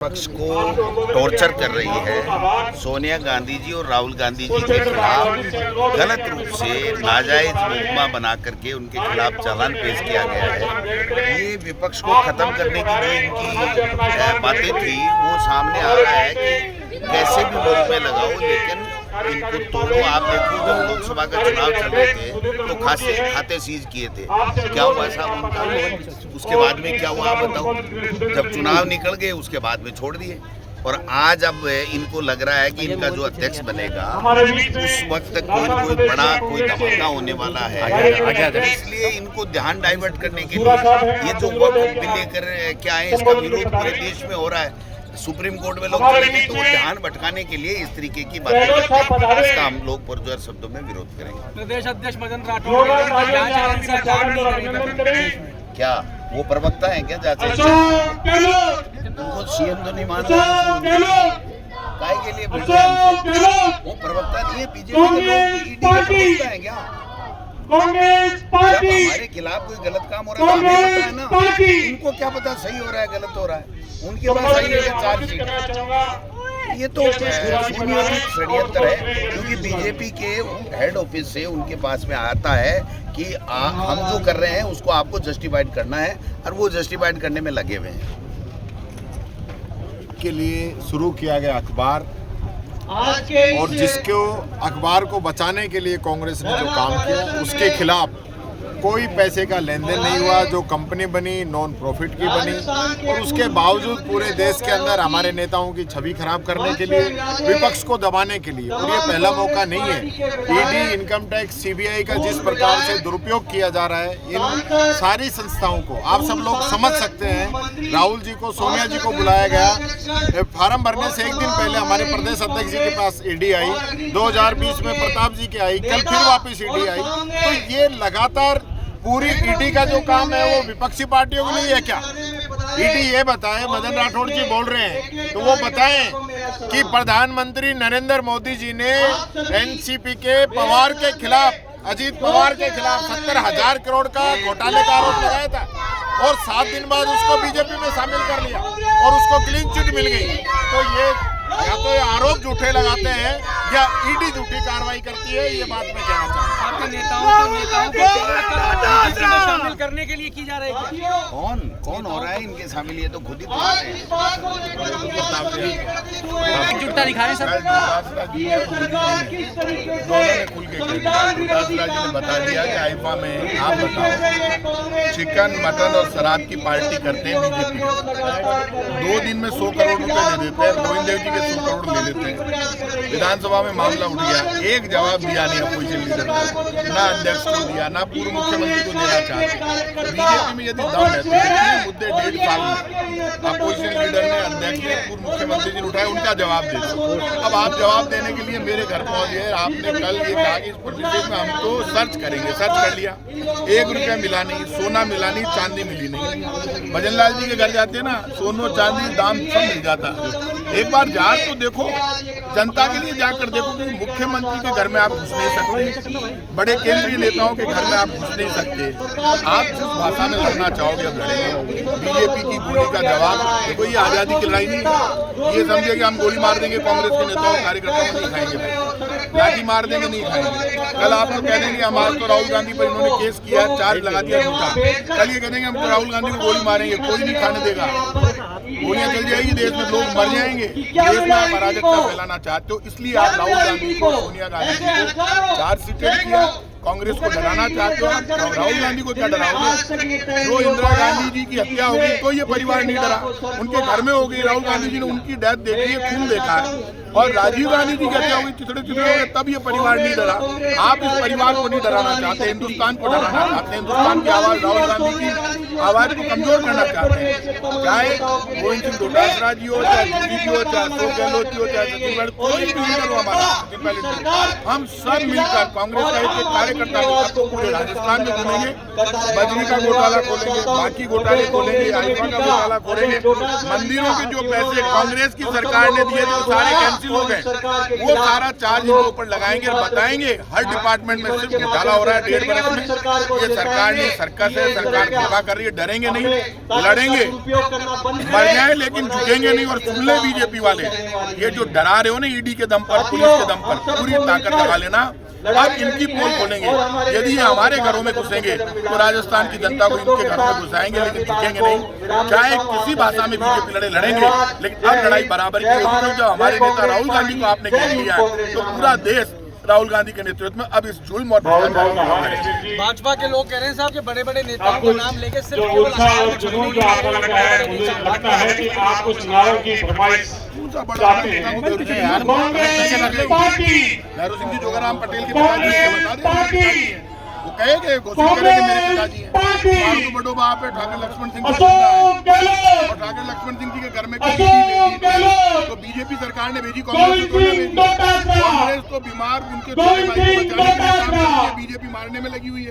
पक्ष को टॉर्चर कर रही है। सोनिया गांधी जी और राहुल गांधी जी के खिलाफ गलत रूप से नाजायज मुकदमा बना करके उनके खिलाफ चालान पेश किया गया है। ये विपक्ष को खत्म करने की जो इनकी बातें थी वो सामने आ रहा है कि कैसे भी मुल्क में लगाओ लेकिन इनको तोड़ो। आप देखो जब लोकसभा का चुनाव चल रहे थे तो खाते सीज किए थे, क्या हुआ साहब उनका? उसके बाद में क्या हुआ बताओ? जब चुनाव निकल गए उसके बाद में छोड़ दिए। और आज अब इनको लग रहा है कि इनका जो अध्यक्ष बनेगा उस वक्त तक कोई बड़ा कोई धमाका होने वाला है, इसलिए इनको ध्यान डाइवर्ट करने के लिए ये जो वक्त बिल लेकर क्या है इसका विरोध पूरे देश में हो रहा है। सुप्रीम कोर्ट में लोग चलेंगे तो वो ध्यान भटकाने के लिए इस तरीके की बातें करते हैं। इसका हम लोग पुरजोर शब्दों में विरोध करेंगे। प्रदेश अध्यक्ष मदन राठौड़ क्या वो प्रवक्ता है क्या? जाते उनको सीएम तो नहीं मान रहे, काय के लिए वो प्रवक्ता नहीं है? बीजेपी के प्रवक्ता है क्या? हमारे खिलाफ कोई गलत काम हो रहा है तो हमें पता है ना, इनको क्या पता सही हो रहा है गलत हो रहा है? उनके पास सही है 4 सीट। ये तो सुनियोजित षड्यंत्र है, क्योंकि बीजेपी के हेड ऑफिस से उनके पास में आता है कि हम जो कर रहे हैं उसको आपको जस्टिफाइड करना है और वो जस्टिफाइड करने में लगे हुए हैं। के लिए शुरू किया गया अखबार और जिसको अखबार को बचाने के लिए कांग्रेस ने जो काम किया उसके खिलाफ कोई पैसे का लेन देन नहीं हुआ। जो कंपनी बनी नॉन प्रॉफिट की बनी और उसके बावजूद पूरे देश के अंदर हमारे नेताओं की छवि खराब करने के लिए, विपक्ष को दबाने के लिए, और ये पहला मौका नहीं है। ईडी, इनकम टैक्स, सीबीआई का जिस प्रकार से दुरुपयोग किया जा रहा है, इन सारी संस्थाओं को आप सब लोग समझ सकते हैं। राहुल जी को, सोनिया जी को बुलाया गया, फार्म भरने से एक दिन पहले हमारे प्रदेश अध्यक्ष जी के पास ईडी आई, 2020 में प्रताप जी की आई, कल फिर वापस ईडी आई। तो ये लगातार पूरी ईडी का जो काम है वो विपक्षी पार्टियों के लिए है क्या? ईडी ये बताए, मदन राठौड़ जी बोल रहे हैं तो वो बताएं कि प्रधानमंत्री नरेंद्र मोदी जी ने एनसीपी के पवार के खिलाफ, अजीत पवार के खिलाफ 70,000 करोड़ का घोटाले का आरोप लगाया था और 7 दिन बाद उसको बीजेपी में शामिल कर लिया और उसको क्लीन चिट मिल गई। तो ये या तो ये आरोप झूठे लगाते हैं या ईडी झूठी कार्रवाई करती है, ये बात मैं कहना चाहता हूँ। आपके नेताओं को शामिल करने के लिए की जा रही है। कौन हो रहा है इनके शामिल? ये तो खुद ही बोल रहे हैं। एकजुटता दिखा रहे सर। जी ने बता दिया कि आईफा में आप बताओ चिकन, मटन और शराब की पार्टी करते हैं बीजेपी। 2 दिन में 100 करोड़ रुपए दे देते हैं, गोविंद देव जी के 100 करोड़ ले लेते हैं। विधानसभा में मामला उठ गया, एक जवाब दिया नहीं अपोजिशन लीडर ने, ना अध्यक्ष को दिया, ना पूर्व मुख्यमंत्री को देना चाहते। बीजेपी में यदि दम है तो ये मुद्दे 1.5 साल में अपोजिशन लीडर ने, अध्यक्ष ने, पूर्व मुख्यमंत्री जी ने उठाए, उनका जवाब दे दो। अब आप जवाब देने के लिए मेरे घर पहुंच गए। आपने कल ये कहा कि इस परिवेश में हम तो सर्च करेंगे, सर्च कर लिया, 1 रुपया मिला नहीं, सोना मिला नहीं, चांदी मिली नहीं। भजन लाल जी के घर जाते हैं ना, सोनो चांदी दाम सब मिल जाता। एक बार जा तो देखो, जनता के लिए जाकर देखो कि मुख्यमंत्री के घर में आप घुस नहीं सकते, बड़े केंद्रीय नेताओं के घर में आप घुस नहीं सकते। आप जिस भाषा में लड़ना चाहोगे अब लड़ेंगे। बीजेपी की गोली का जवाब देखो, ये आज़ादी की लड़ाई नहीं। ये समझे कि हम गोली मार देंगे कांग्रेस के नेताओं कार्यकर्ताओं को, नहीं खाएंगे, लाठी मार देंगे, नहीं खाएंगे। कल आप तो कह देंगे हम आज तो राहुल गांधी पर इन्होंने केस किया, चार्ज लगा दिया झूठा, कल ये कह देंगे हम तो राहुल गांधी को गोली मारेंगे, कोई नहीं खाने देगा। गोलियां चल जाएगी, देश में लोग मर जाएंगे। देश में आप अराजकता फैलाना चाहते हो, इसलिए आप राहुल गांधी को, सोनिया गांधी जी को चार्जशीटेड किया। कांग्रेस को डराना चाहते हो, राहुल गांधी को क्या डराओगे? जो इंदिरा गांधी जी की हत्या होगी तो ये परिवार नहीं डरा, उनके घर में हो गई। राहुल गांधी जी ने उनकी डेथ देखी है, खून देखा है, और राजीव गांधी जी की हत्या होगी, चिथड़े हो गए, तब ये परिवार नहीं डरा। आप इस परिवार को नहीं डराना चाहते, हिंदुस्तान को डराना चाहते हैं। हिंदुस्तान की आवाज, राहुल गांधी की आवाज को कमजोर करना चाहते हैं। चाहे गोविंद सिंह डोटासरा जी हो, चाहे दिल्ली जी हो, चाहे अशोक गहलोत जी हो, चाहे सचिन पायलट, कोई भी लीडर हो हमारा, हम सब मिलकर कांग्रेस का एक कार्यकर्ता आपको पूरे राजस्थान में घूमेंगे, बजरी का घोटाला खोलेंगे, बाकी घोटाले खोलेंगे, आईफा का घोटाला खोलेंगे। मंदिरों के जो पैसे कांग्रेस की सरकार ने दिए थे सारे आदिवासी लोग हैं, वो सारा चार्ज इनके ऊपर लगाएंगे और बताएंगे हर डिपार्टमेंट में सिर्फ घोटाला हो रहा है 1.5 बरस में। ये सरकार नहीं, सर्कस है, सरकार धोखा कर रही है। डरेंगे नहीं, लड़ेंगे, मर जाए लेकिन झुकेंगे नहीं। और सुन ले बीजेपी वाले, ये जो डरा रहे हो ना ईडी के दम पर, पुलिस के दम पर, पूरी ताकत लगा लेना। अब इनकी पोल खोलेंगे। यदि ये हमारे घरों में घुसेंगे तो राजस्थान की जनता को इनके घरों में घुसाएंगे, लेकिन झुकेंगे नहीं। चाहे किसी भाषा में बीजेपी लड़ेंगे, लेकिन अब लड़ाई बराबर की होगी। जब हमारे नेता राहुल गांधी को आपने घेर लिया तो पूरा देश राहुल गांधी के नेतृत्व में अब इस जुल्म और भाजपा के लोग कह रहे हैं साहब कि बड़े बड़े नेताओं का नाम लेके सिर्फ जो उत्साह जुनून जो आपको लगता है, मुझे लगता है कि आप कुछ नारों की फरमाइश चाहते हैं। कांग्रेस पार्टी, नेहरू सिंह जी जोगाराम पटेल के पिताजी, वो कहेंगे घोषित करेंगे मेरे पिताजी हैं। तो बड़ो बाप है ठाकुर लक्ष्मण सिंह जी, और ठाकुर लक्ष्मण सिंह जी के घर में तो बीजेपी सरकार ने भेजी, कांग्रेस तो बीमार उनके बीजेपी मारने में लगी हुई है।